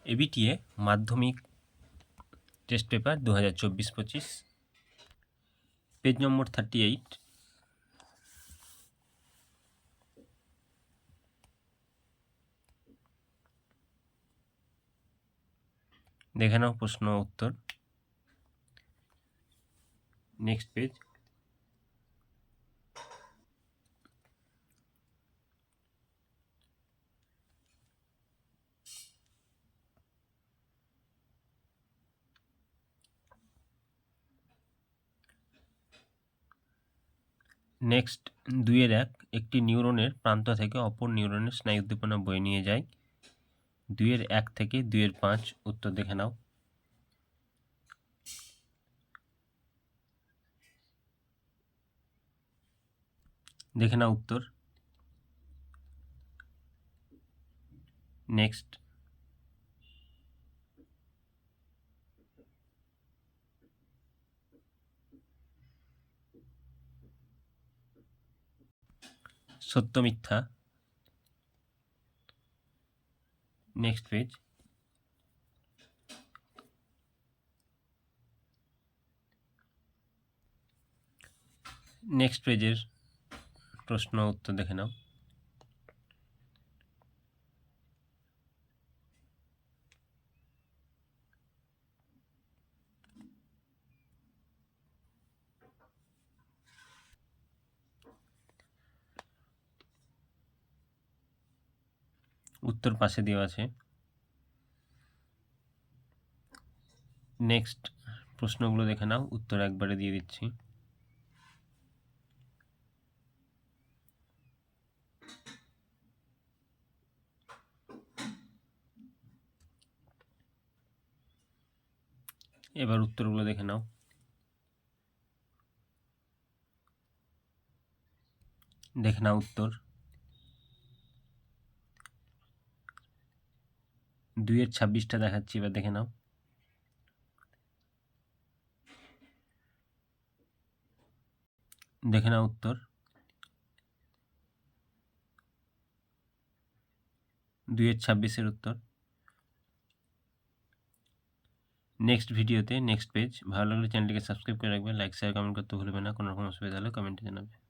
ABTA মাধ্যমিক test paper 2024-25, page নম্বর 38। দেখে নাও প্রশ্ন উত্তর। Next page. নেক্সট 2-1, একটি নিউরনের প্রান্ত থেকে অপর নিউরনের স্নায়ু উদ্দীপনা বয়ে নিয়ে যায়। 2-1 থেকে 2-5 উত্তর দেখে নাও। দেখে নাও উত্তর। নেক্সট। সত্য মিথ্যা। Next page. নেক্সট পেজের প্রশ্ন উত্তর দেখে নাও। উত্তর পাশে দেওয়া আছে। নেক্সট প্রশ্নগুলো দেখে নাও, উত্তর একবারে দিয়ে দিচ্ছি। এবার উত্তরগুলো দেখে নাও। দেখে নাও উত্তর। 2-26টা দেখাচ্ছি, এবার দেখে নাও। দেখে নাও উত্তর। 2-26-এর উত্তর। নেক্সট ভিডিওতে নেক্সট পেজ। ভালো লাগলে চ্যানেলটিকে সাবস্ক্রাইব করে রাখবে, লাইক শেয়ার কমেন্ট করতে ভুলবে না। কোনো রকম অসুবিধা হলে কমেন্টে জানাবে।